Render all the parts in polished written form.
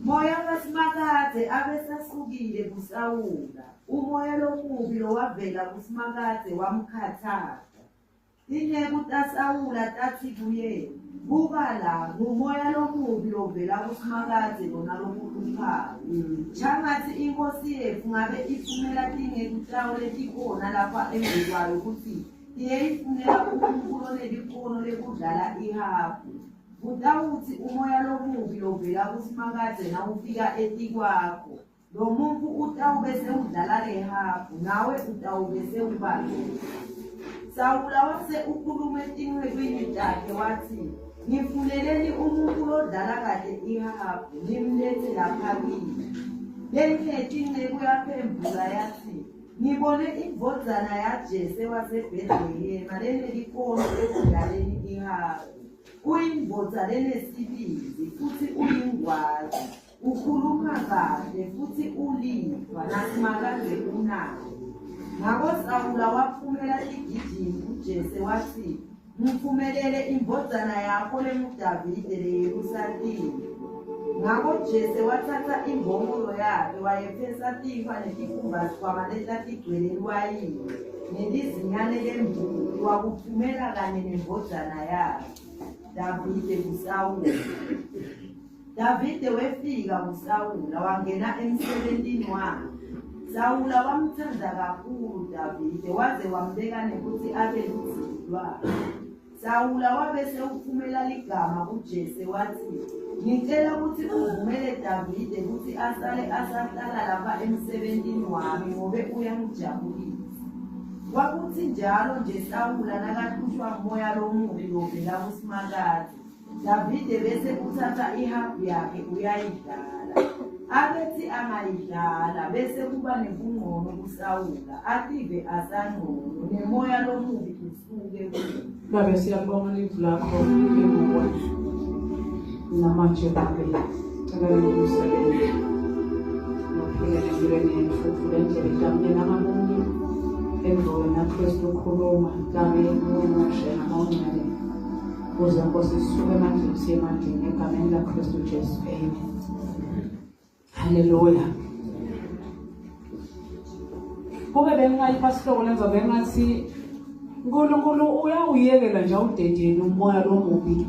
Moya kaSimakade abesasukile kuSawula. Umoya lomubi lowavela kuSimakade wamkhathaza. Inceku taSawula tathi kuye, buka la, ngumoya lomubi lovela kuSimakade lona lokuhluphayo. Changathi inkosi yethu ngabe ifumela tingeku tawo letikhona lapha emzukwayo ukuthi iye ifunela uNkulunkulu onelikhono lekudlala ihafu. Utawuthi umoya lomubi lovela kuSimakade nawufika etikwakho. Lo muntu utawube sewudlala lehafu, nawe utawube sewubale. Sawula wase ukhulume etincekwini takhe wathi, ngifuneleni umuntu lodlala kahle ihafu, nimlethe lapha kimi. Lenkhethi inceku yaphendula yathi, ngibone indvodzana yaJese waseBhetlehema lenelikhono ekudlaleni ihafu. Uyindvodza lenesibindi futhi uyingwazi, ukhuluma kahle futhi ulithwa naSimakade unayo. Ngako Sawula waphumela igijini kuJese wathi, ngiphumelele indvodzana yakho lemuDavide leYerusalema. Ngako Jese wathatha imbongolo yakhe wayephesa tikhwa netikhumbazikhwama letatigcwele lwayini nelizinyane lembuzi wakuphumela kanye nendvodzana yakhe. Davide kuSawula. Davide wefika kuSawula wangena emsebentini wakhe. Sawula wamthanda kakhulu Davide waze wambeka nekuthi abe luthindwa. Sawula wabese uphumela ligama kuJese wathi, ngicela ukuthi uvumele Davide ukuthi asale asahlala lapha emsebentini wami ngobe uyangijabulisa. Kwakuthi njalo nje Sawula nakahlushwa ngumoya lomubi lovela kuSimakade. Davide bese uthatha ihafu yakhe uyayidlala. Abethi angayidlala bese kuba nebungqono kuSawula, ative asangqono nemoya lomubi usuke kuye. Babe siyabonga livu lakho libuwa namanje babe cela ukusebenza nophila empilweni yethu fulendlela itamye namalungu emvweni naKristu ukhuluma kami umushe namawuncane kuze Nkosi sisuke emandleni siye emandleni egameni laKristu Jesu, amen. Haleluya. Kube bengayipasihloko lenza bengathi uNkulunkulu uyawuyekela nje udedeni umoya lomubi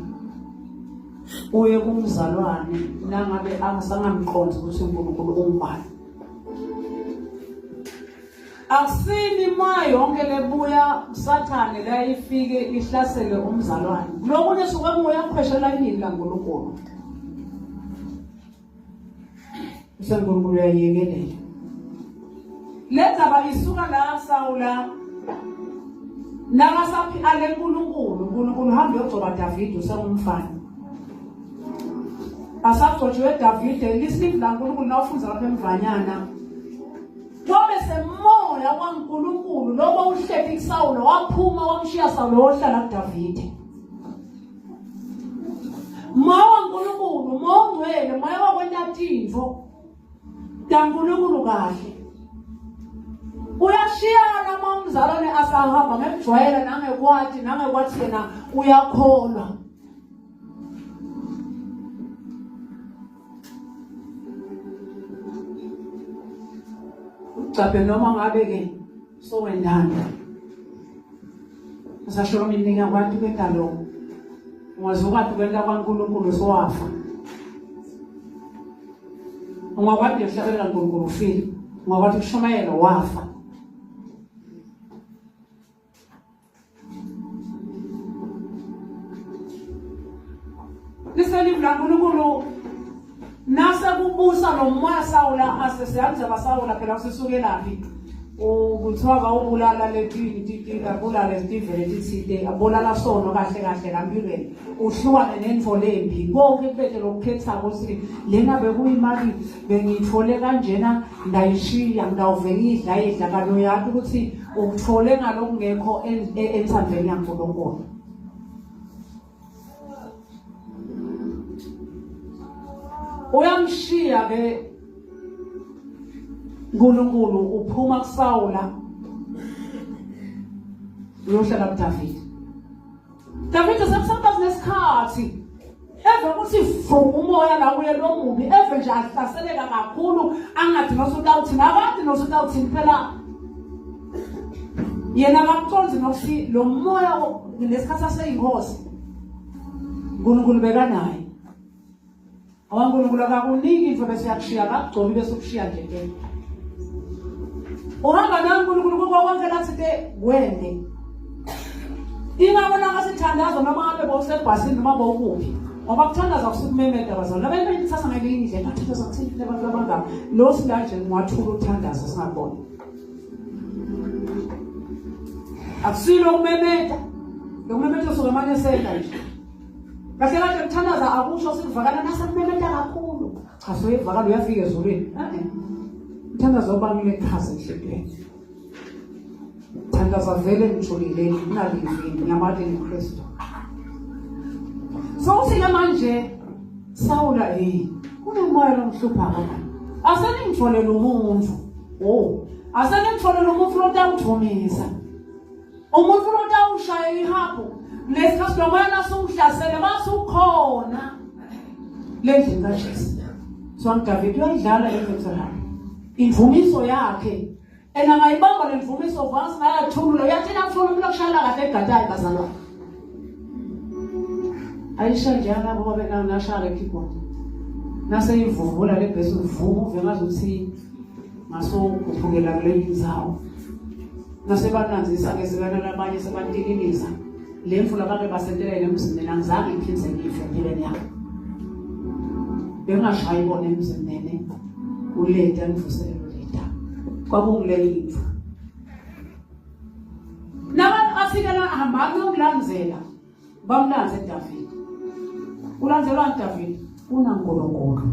uye kumzalwane nangabe angasangamqondi ukuthi uNkulunkulu ungubani. Akusini ma yonke lebuya uSathane la ifike ihlasele umzalwane. Lokunye suka umoya ukhweshela inini laNkulunkulu. uNkulunkulu uyayekelela. Lenzaba isuka la Sawula nakasaphi ale uNkulunkulu hamba uyogcoba Davide usengumfana. Asagcotshwe Davide lisinif la uNkulunkulu nawufunza lapha emvanyana. Ngobe semoya kaNkulunkulu loba uhlephi kuSawula waphuma wamshiya Sawula wohlala kuDavide. Moya kaNkulunkulu mongcwele moya wakwentatindvo kaNkulunkulu kahle. Uyashiyana uma umzalwane asahamba ngemjwayela nangekwathi yena uyakholwa. Ucabe noma ngabe ke sowendana. Asasho iminingi abantu bekalo. Ungazuka kwenta kwaNkulunkulu sowafa. Ungakwazi ukuhlabelela uNkulunkulu ufile. Ungakwazi ukushumayela wafa. Liselivu laNkulunkulu nase kubusa lo moya Sawula asesiyabenza baSawula phela usesukelaphi ukuthiwa kawubulala leti abulala Stephen leti abulala sono kahle kampilweni uhlukane nendvo lembi konke kubethe lokukhetha ukuthi lena bekuyimali bengithole kanjena ndayishiya ngawuvela idla kalo yakho ukuthi ukuthole ngalokungekho enthandweni yaNkulunkulu. Uyamshiya ke uNkulunkulu uphuma kuSawula uyohlala kuDavide. Davide sekusebenza nesikhathi eve ukuthi umoya la uye lo mubi eve nje ahlaseleka kakhulu angathi nosutawuthini abantu nosutawuthini phela yena akakuconzi nokuthi lo moya lesikhathi aseyinkosi uNkulunkulu bekanaye awaNkulunkulu akakuniki into bese yakushiya akugcobi bese ukushiya nje ke uhamba naNkulunkulu konke lathi ke wende ingabona ngasithandazo noma ngabe bowusebhasini noma bowukuphi ngoba kuthandaza kusukumemeda bazona abantu bayithatha ngelinye indlela bathi bazokuthini abantu abangaba lo silanje ngwathula uthandaza singabona akusilo ukumemeda lokumemeda usuke manje senta nje kahle kahle kuthandaza akusho sikuvakala nasememeda kakhulu cha soyivakala uyafika ezulwini uthandaza obangile ichaza enhlekweni thandaza vele ngijulile nginalivini ngamali eKristu so uthina manje Sawula kunomoya lomhlupha kakhulu aseningitholela umuntu aseningitholela umuntu lotawuthumisa umuntu lotawushaya ihapu lesikhathi lomoya nasungihlasele basukhona lendlela kaJesu so uDavid uyadlala eBethlehem imvumiso yakhe engayibamba lemvumiso vasi nayathulula uyathina kufuna umuntu okushayela kahle egadayi bazalwane ayisha njana ngoba bena nashaya keyboard naseyivuvula lebhesi uvumo uve ngazuthi ngaso kuphukela kule indzawo nasebananzisa ke sibana labanye sebantikinisa lemfula bake basentela emzimeni angizange iphindze ngife empilweni yami bengashayi bona emzimeni uleta ngivuselelo leta kwakungileyipha nabantu afika la hamba nokulandzela bamlanze David ulandzelwa David unaNkulunkulu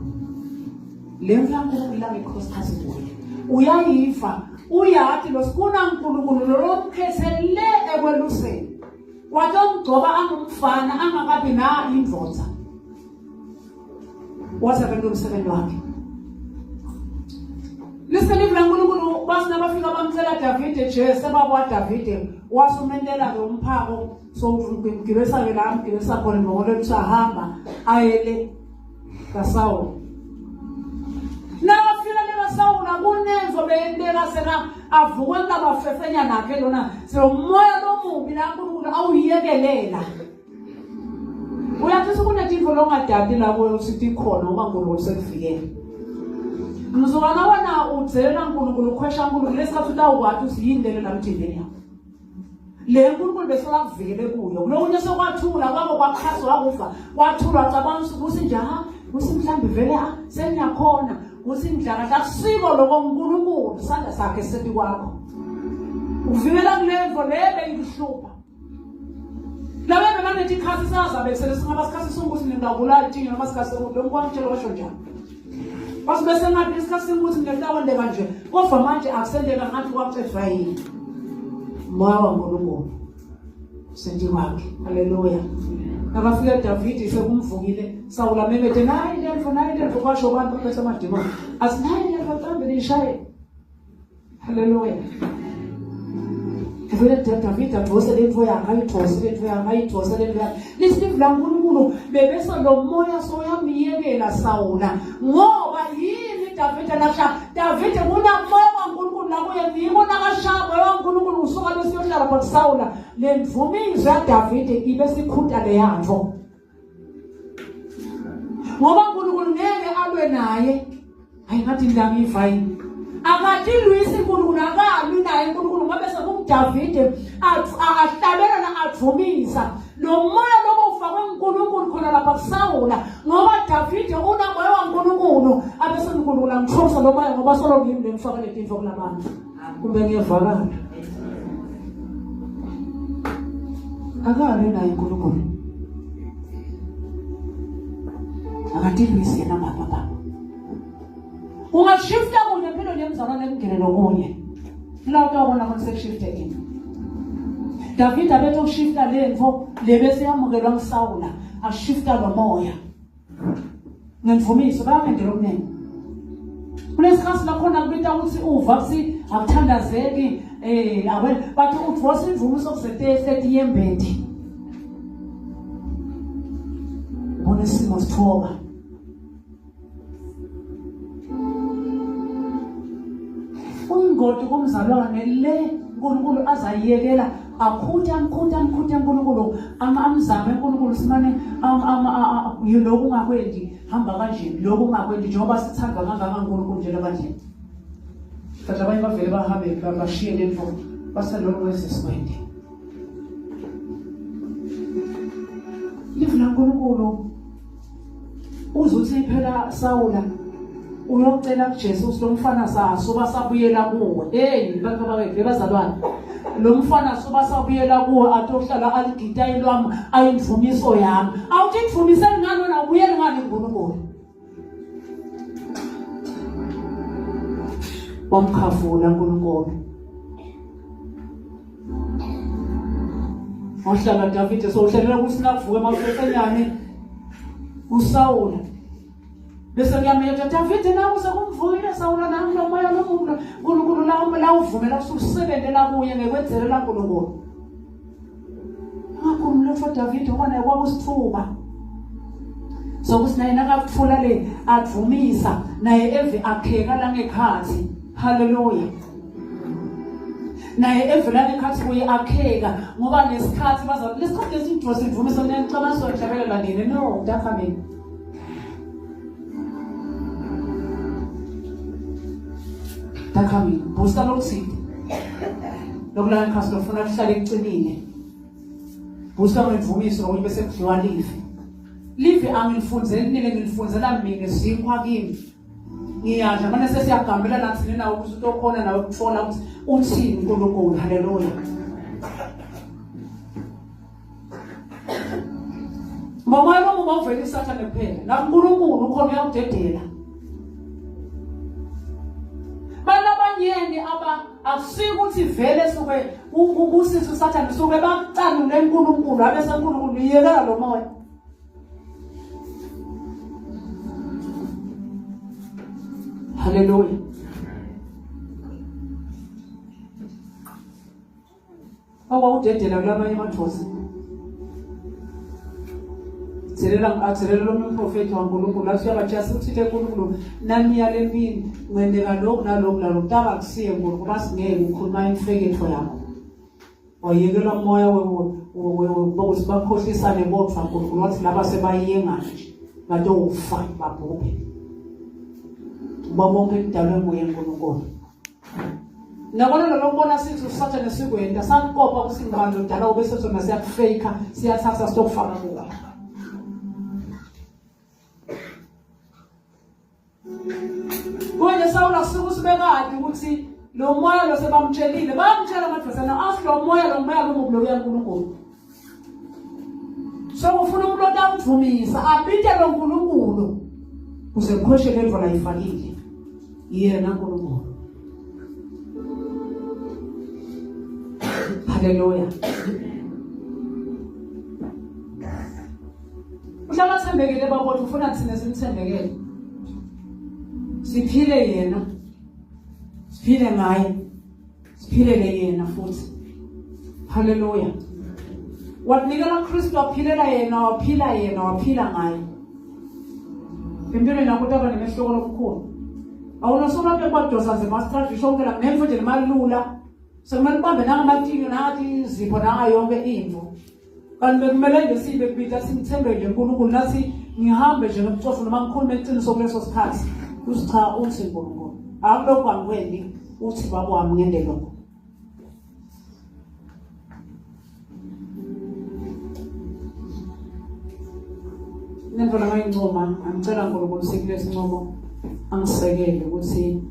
lemfla nkulunkulu la ngeCross kuye uyayifa uyathi losikunaNkulunkulu lomkhethele ekweluseni watomgcoba angumfana angakabi na indvodza wasebenza umsebenzi wakhe liselivla uNkulunkulu basina bafika bamcela David nje sebabwa David wasumendela ke umphako so ngibesa ke la ngibesa khona ngolo kusahamba ayele kaSawula nafika le Sawula kunenzo beyentela sena avuka ngabafefenya nakhe lona semoya lomubi la uNkulunkulu awuyiyekelela uyathi kunetinto longadadi la kuyo sithi khona uma uNkulunkulu sekufikele mzukwana wana udzela uNkulunkulu ukhwesha uNkulunkulu lesikhathi utawukwathi usiyindele la mthindeni yakho le uNkulunkulu besola kuvikele kuyo lo unye sokwathula kwabo kwakhaswa wakufa wathula cabanga ukuthi nja usimhlambi vele senyakhona usimdlaka akusiko lokho uNkulunkulu sanda sakhe sethi kwakho uvikela kulevo lebe inhlupha lawe bemane tikhasi sazabe selesingaba sikhasi sonkuthi ningabulala tinga noma sikhasi lo nkwamtshela washo njani basibese ngathi isikhathi ukuthi ngiyaqawonde kanje kodwa manje akusendeka ngathi kwacethwa yini moya waNkulunkulu sendi wakhe haleluya akafika David sekumvukile Sawula memete nayi ndifo kwasho abantu bese madimo asinayi ndifo kambe nishaye haleluya vele David advose lento yakhe ayithose lento yakhe lisivla uNkulunkulu bebeso lo moya soyamiyekela Sawula ngoba yini David nasha David kunamoya waNkulunkulu la kuye ngibona kashaba waNkulunkulu usuka lesiyohlala kwa Sawula le mvumiso ya David ibe sikhutha le yavo ngoba uNkulunkulu ngeke alwe naye ayingathi ndangiva yini akathi Luisi uNkulunkulu akalwi naye uNkulunkulu ngoba sekumDavid ahlabela na avumisa lo moya lo ufakwe uNkulunkulu khona lapha kuSawula ngoba David unamoya waNkulunkulu abese uNkulunkulu angithosa lo moya ngoba solo ngimi lemfaka letinto kulabantu kumbe ngiyevakala akalwi naye uNkulunkulu akathi Luisi yena baba ungashifta kunye impilo yemzalwane emngene lokunye la utawubona ukuthi seshifte ini David abethe ushifta lento lebese yamukelwa nguSawula ashifta lo moya ngemvumiso bayamendela okuningi kulesikhathi lakhona kubita ukuthi uvasi akuthandazeki awena bathi uvosi imvumiso kusethi yembedi bonesi isimo sithoba. Uyingodi kumzalwane le uNkulunkulu azayiyekela akhutha uNkulunkulu amzame uNkulunkulu simane lokhu ungakwendi hamba kanje lokhu ungakwendi njengoba sithanda kangaka uNkulunkulu nje labanje. Kanti abanye bavele bahambe bashiye lento basaloko wesisikwende. Lifu laNkulunkulu uzuthi phela Sawula uyocela kuJesu lo mfana soba sabuyela kuwe. Hey bantu bakwethu bazalwane, lo mfana soba sabuyela kuwe atohlala aligitayi lwami ayimvumiso yami. Awuthi kuvumiseni ngani na ubuyele ngani uNkulunkulu? Wamkhafula uNkulunkulu. Wahlala Davide sohlelela kusinakuvuka emafefenyane uSawula. Bese kuyamyetha Davide nawe sekumvuyile Sawula nami nomoya lomuntu uNkulunkulu la uvumela ususebenzela kuye ngekwenzelela uNkulunkulu. Akumlo for Davide ubona kwakusithuba. Sokusinaye nakafula le avumisa naye eve akheka la ngekhathi. Hallelujah. Naye evela ngekhathi kuye akheka ngoba nesikhathi bazalwane lesikhathi lesinto sivumisa ngicabanga sojabelela nini no dakhameni. Dakhameni busta lokuthini lokulana khasi lofuna kuhlale ekucinile. Busta ngemvumiso ukuthi bese kudliwa live angilifunzeli nile ngilifunzela mina sinkwa kimi. Ngiyadla manje sesiyagambela nathi nawe ukuthi utokhona nawe ukuthola ukuthi uthini uNkulunkulu. Haleluya. Mama lo ngavela isathane kuphela na uNkulunkulu ukhona uyawudedela. Balabanyeni akusiko ukuthi vele suke ubusisi usathane suke bakucanule uNkulunkulu abese uNkulunkulu uyekela lo moya. Hallelujah. Awudedela kulabanye amathosi. Silela lo mprofeti waNkulunkulu asiyabajasa uthithe uNkulunkulu nami yalempini ngwendeka lokho nalokho kutaba kusiye uNkulunkulu basingeke ukhuluma imfeketho yakho. Wayekela umoya bokuthi bakhohlisane bodwa uNkulunkulu wathi laba sebayiyengana nje ngato ufa babhubhe. Babonke kudalwe nguye uNkulunkulu. Nabona lokubona sithi usathane sikwenda sankopa kusingalo dala ubese sona siyakufake siyathatha stokufaka kuwa. Konje Sawula sikusibekade ukuthi lo moya lo sebamtshelile bamtshela amadosana athi lo moya lomubi uya uNkulunkulu. So ufuna umuntu otamvumisa abide lo uNkulunkulu uze ukhoshele lento la ifakile. Yena uNkulunkulu. Hallelujah. Uhlala thembekile babona ufuna thina simthembekele. Siphile yena. Siphile ngaye. Siphilele yena futhi. Hallelujah. Wanikela Kristu aphilela yena waphila ngaye. Impilo nakutaba nemehloko lokukhulu. Awunosoma ke kwadosa ze master ishonke la nemfo nje malula. Sekumele bambe nangamathinyo nathi izipho nanga yonke into. Kanti bekumele nje sibe kubita simthembele uNkulunkulu nathi ngihambe nje nokucofa noma ngikhulume iqiniso kuleso sikhathi. Usicha uthi uNkulunkulu. Akulokho angikwendi uthi babo wami ngende lokho. Nemvo lamayinqoma angicela uNkulunkulu sikule sinqomo angisekele ukuthi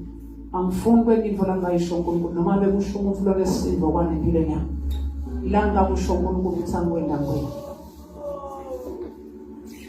angifuni kwendinto langayisho uNkulunkulu noma bekusho umuntu lolesizwe kwanempilo yami. Ilanga kusho uNkulunkulu ukuthi angikwenda ngwe.